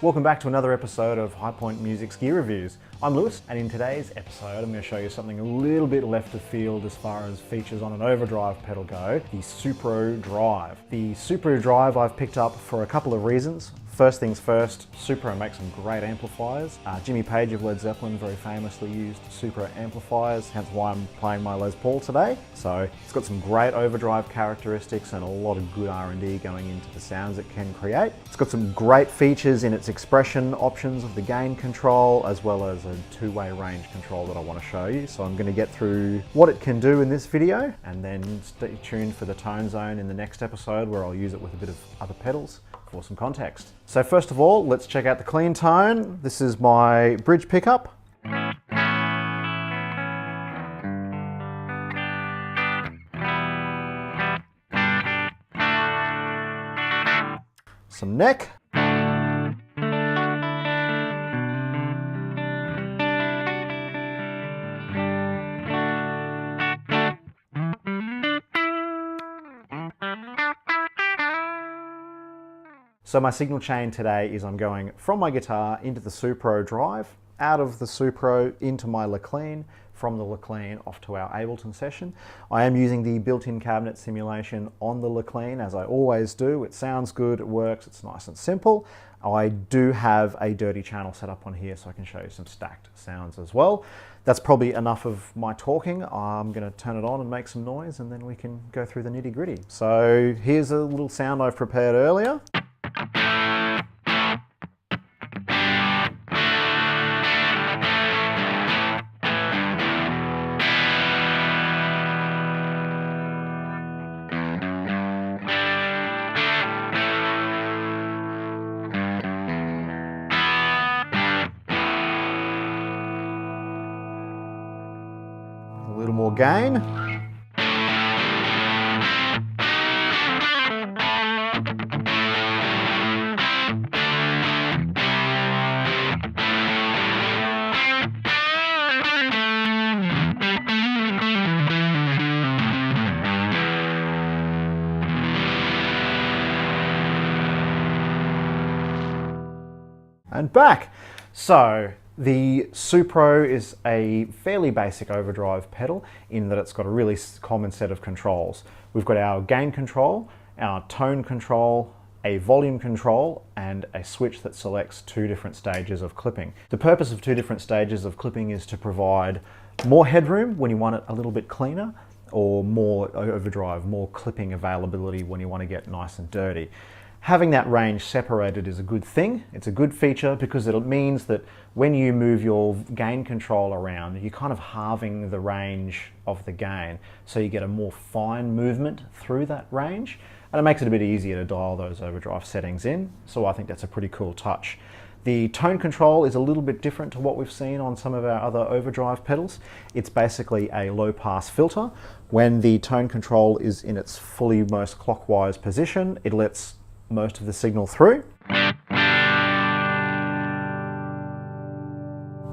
Welcome back to another episode of High Point Music's Gear Reviews. I'm Lewis, and in today's episode I'm going to show you something a little bit left of field as far as features on an overdrive pedal go, the Supro Drive. The Supro Drive I've picked up for a couple of reasons. First things first, Supro makes some great amplifiers. Jimmy Page of Led Zeppelin very famously used Supro amplifiers, hence why I'm playing my Les Paul today. So it's got some great overdrive characteristics and a lot of good R&D going into the sounds it can create. It's got some great features in its expression options of the gain control, as well as a two-way range control that I want to show you. So I'm going to get through what it can do in this video, and then stay tuned for the tone zone in the next episode where I'll use it with a bit of other pedals for some context. So first of all, let's check out the clean tone. This is my bridge pickup. Some neck. So my signal chain today is I'm going from my guitar into the Supro Drive, out of the Supro into my Leclerc, from the Leclerc off to our Ableton session. I am using the built-in cabinet simulation on the Leclerc, as I always do. It sounds good, it works, it's nice and simple. I do have a dirty channel set up on here so I can show you some stacked sounds as well. That's probably enough of my talking. I'm going to turn it on and make some noise, and then we can go through the nitty-gritty. So here's a little sound I've prepared earlier. A little more gain. And back. So the Supro is a fairly basic overdrive pedal in that it's got a really common set of controls. We've got our gain control, our tone control, a volume control, and a switch that selects two different stages of clipping. The purpose of two different stages of clipping is to provide more headroom when you want it a little bit cleaner, or more overdrive, more clipping availability when you want to get nice and dirty. Having that range separated is a good thing. It's a good feature because it means that when you move your gain control around, you're kind of halving the range of the gain, so you get a more fine movement through that range, and it makes it a bit easier to dial those overdrive settings in, so I think that's a pretty cool touch. The tone control is a little bit different to what we've seen on some of our other overdrive pedals. It's basically a low pass filter. When the tone control is in its fully most clockwise position, it lets most of the signal through, and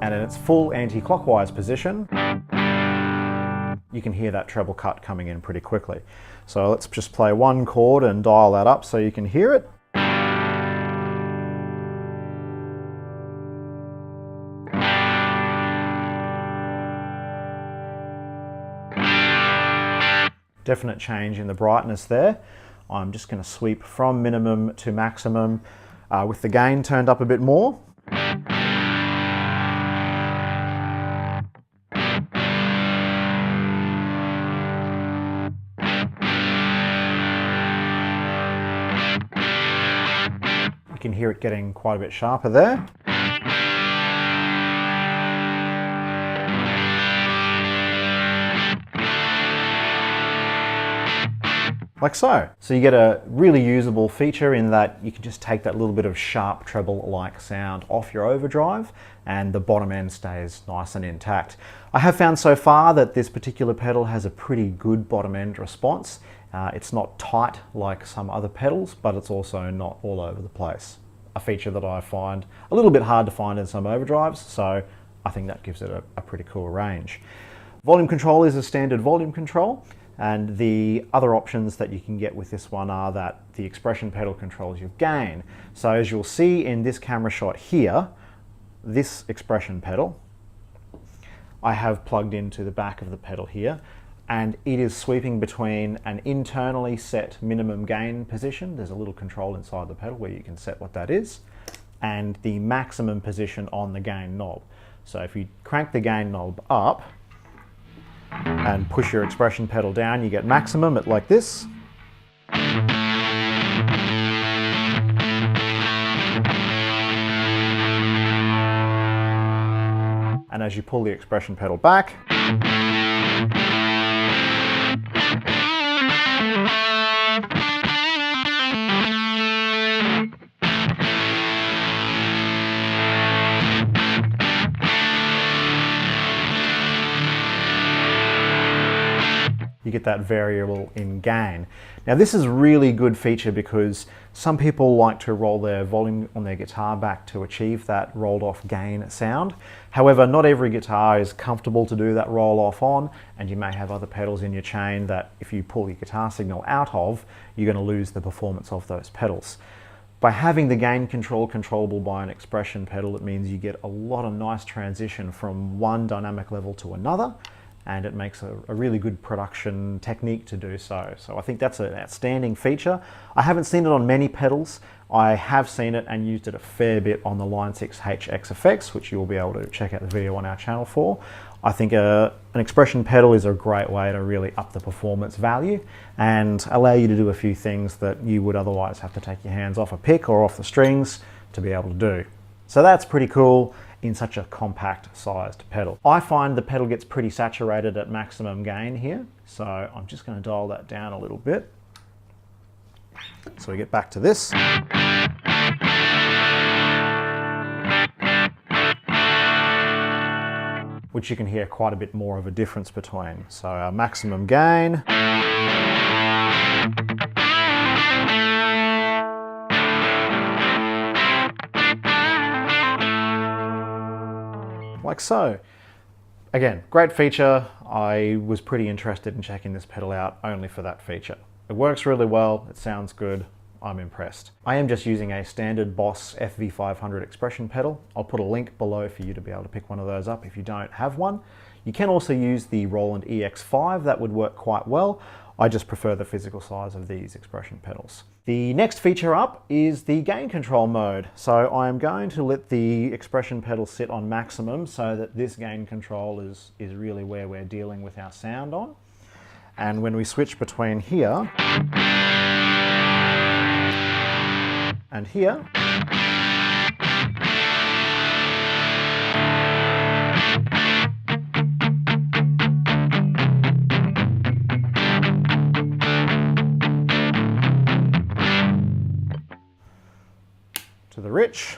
in its full anti-clockwise position you can hear that treble cut coming in pretty quickly. So let's just play one chord and dial that up so you can hear it. Definite change in the brightness there. I'm just going to sweep from minimum to maximum with the gain turned up a bit more. You can hear it getting quite a bit sharper there. Like so. So you get a really usable feature in that you can just take that little bit of sharp treble-like sound off your overdrive and the bottom end stays nice and intact. I have found so far that this particular pedal has a pretty good bottom end response. It's not tight like some other pedals, but it's also not all over the place. A feature that I find a little bit hard to find in some overdrives, so I think that gives it a pretty cool range. Volume control is a standard volume control. And the other options that you can get with this one are that the expression pedal controls your gain. So as you'll see in this camera shot here, this expression pedal, I have plugged into the back of the pedal here, and it is sweeping between an internally set minimum gain position. There's a little control inside the pedal where you can set what that is, and the maximum position on the gain knob. So if you crank the gain knob up and push your expression pedal down, you get maximum at like this. And as you pull the expression pedal back, you get that variable in gain. Now this is a really good feature because some people like to roll their volume on their guitar back to achieve that rolled off gain sound. However, not every guitar is comfortable to do that roll off on, and you may have other pedals in your chain that if you pull your guitar signal out of, you're going to lose the performance of those pedals. By having the gain control controllable by an expression pedal, it means you get a lot of nice transition from one dynamic level to another, and it makes a really good production technique to do so. So I think that's an outstanding feature. I haven't seen it on many pedals. I have seen it and used it a fair bit on the Line 6 HX effects, which you'll be able to check out the video on our channel for. I think an expression pedal is a great way to really up the performance value and allow you to do a few things that you would otherwise have to take your hands off a pick or off the strings to be able to do. So that's pretty cool in such a compact sized pedal. I find the pedal gets pretty saturated at maximum gain here, so I'm just going to dial that down a little bit. So we get back to this. Which you can hear quite a bit more of a difference between. So our maximum gain. Like so. Again, great feature. I was pretty interested in checking this pedal out only for that feature. It works really well, it sounds good, I'm impressed. I am just using a standard Boss FV500 expression pedal. I'll put a link below for you to be able to pick one of those up if you don't have one. You can also use the Roland EX5, that would work quite well. I just prefer the physical size of these expression pedals. The next feature up is the gain control mode. So I'm going to let the expression pedal sit on maximum so that this gain control is really where we're dealing with our sound on. And when we switch between here and here, to the rich.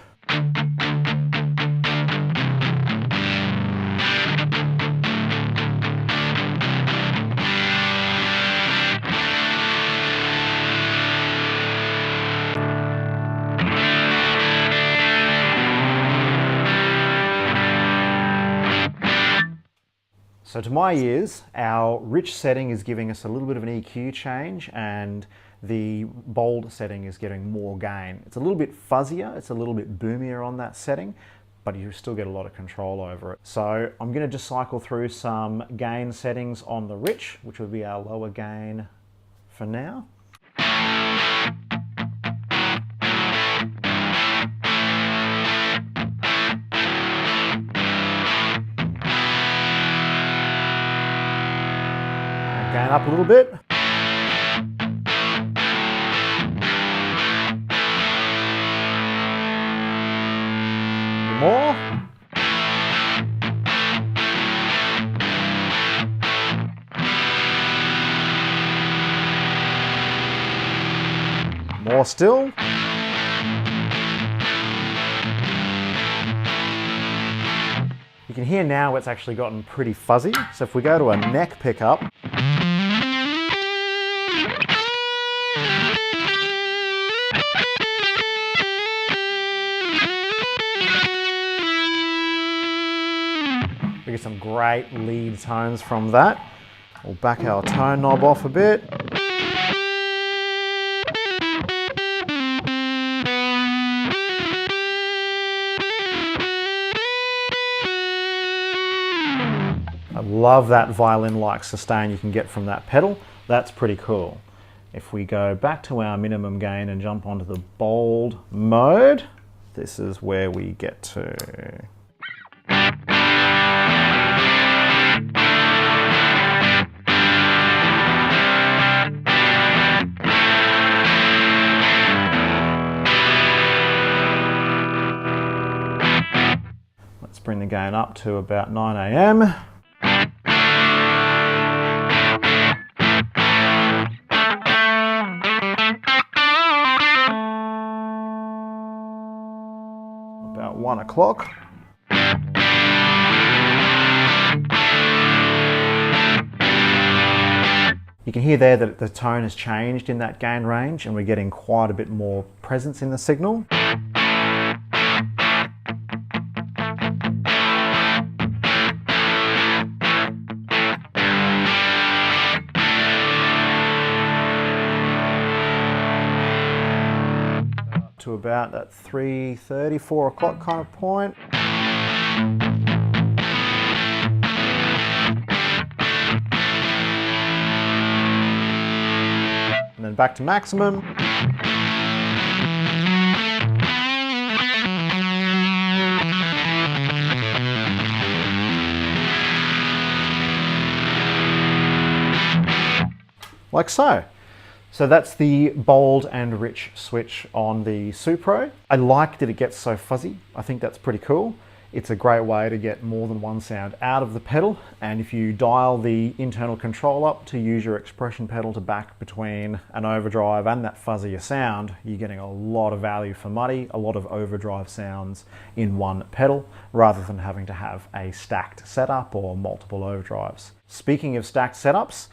So to my ears, our rich setting is giving us a little bit of an EQ change, and the bold setting is getting more gain. It's a little bit fuzzier, it's a little bit boomier on that setting, but you still get a lot of control over it. So I'm going to just cycle through some gain settings on the rich, which would be our lower gain for now. Gain up a little bit. More. More still. You can hear now it's actually gotten pretty fuzzy. So if we go to a neck pickup, we get some great lead tones from that. We'll back our tone knob off a bit. I love that violin-like sustain you can get from that pedal. That's pretty cool. If we go back to our minimum gain and jump onto the bold mode, this is where we get to. Let's bring the gain up to about 9 AM. About 1 o'clock. You can hear there that the tone has changed in that gain range and we're getting quite a bit more presence in the signal. To about that 3:30, 4 o'clock kind of point. And then back to maximum. Like so. So that's the bold and rich switch on the Supro. I like that it gets so fuzzy. I think that's pretty cool. It's a great way to get more than one sound out of the pedal. And if you dial the internal control up to use your expression pedal to back between an overdrive and that fuzzier sound, you're getting a lot of value for money, a lot of overdrive sounds in one pedal, rather than having to have a stacked setup or multiple overdrives. Speaking of stacked setups,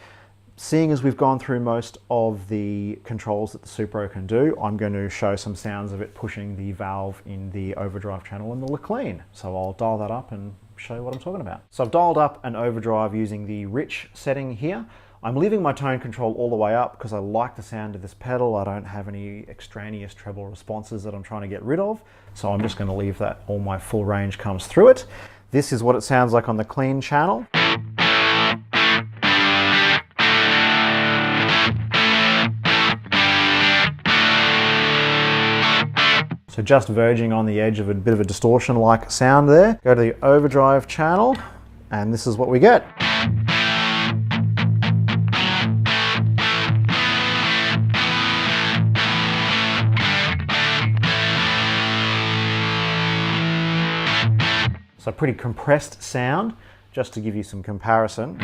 seeing as we've gone through most of the controls that the Supro can do, I'm going to show some sounds of it pushing the valve in the overdrive channel in the Leclerc. So I'll dial that up and show you what I'm talking about. So I've dialed up an overdrive using the rich setting here. I'm leaving my tone control all the way up because I like the sound of this pedal. I don't have any extraneous treble responses that I'm trying to get rid of. So I'm just going to leave that all my full range comes through it. This is what it sounds like on the clean channel. So just verging on the edge of a bit of a distortion-like sound there. Go to the overdrive channel, and this is what we get. So pretty compressed sound, just to give you some comparison.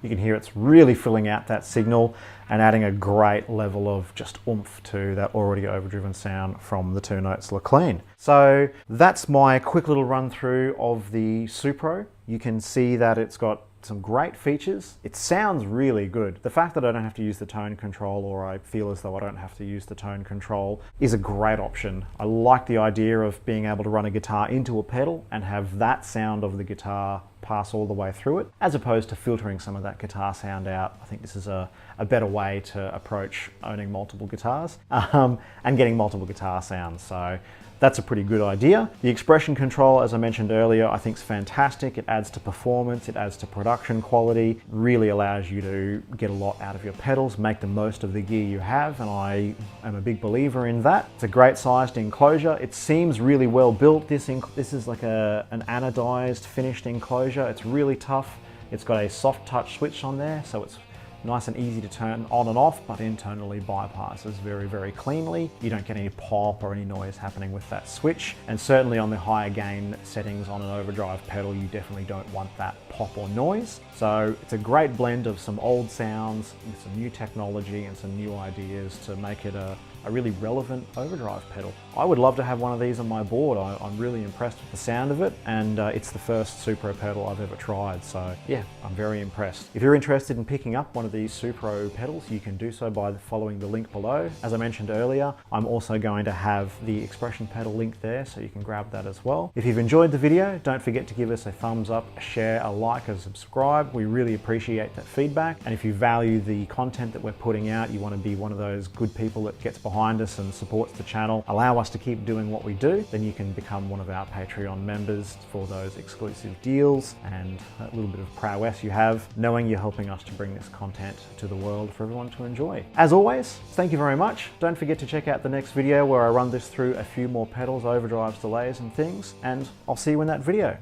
You can hear it's really filling out that signal and adding a great level of just oomph to that already overdriven sound from the two notes Leclerc. So that's my quick little run through of the Supro. You can see that it's got some great features. It sounds really good. The fact that I don't have to use the tone control, or I feel as though I don't have to use the tone control, is a great option. I like the idea of being able to run a guitar into a pedal and have that sound of the guitar pass all the way through it, as opposed to filtering some of that guitar sound out. I think this is a better way to approach owning multiple guitars and getting multiple guitar sounds. So that's a pretty good idea. The expression control, as I mentioned earlier, I think is fantastic. It adds to performance, it adds to production quality, really allows you to get a lot out of your pedals, make the most of the gear you have, and I am a big believer in that. It's a great sized enclosure. It seems really well built. This is like an anodized finished enclosure. It's really tough. It's got a soft touch switch on there, so it's nice and easy to turn on and off, but internally bypasses very, very cleanly. You don't get any pop or any noise happening with that switch. And certainly on the higher gain settings on an overdrive pedal, you definitely don't want that pop or noise. So it's a great blend of some old sounds with some new technology and some new ideas to make it a a really relevant overdrive pedal. I would love to have one of these on my board. I'm really impressed with the sound of it, and it's the first Supro pedal I've ever tried, so yeah, I'm very impressed. If you're interested in picking up one of these Supro pedals, you can do so by following the link below. As I mentioned earlier, I'm also going to have the expression pedal link there, so you can grab that as well. If you've enjoyed the video, don't forget to give us a thumbs up, a share, a like, a subscribe. We really appreciate that feedback. And if you value the content that we're putting out, you want to be one of those good people that gets behind us and supports the channel, allow us to keep doing what we do, then you can become one of our Patreon members for those exclusive deals and that little bit of prowess you have, knowing you're helping us to bring this content to the world for everyone to enjoy. As always, thank you very much. Don't forget to check out the next video where I run this through a few more pedals, overdrives, delays and things, and I'll see you in that video.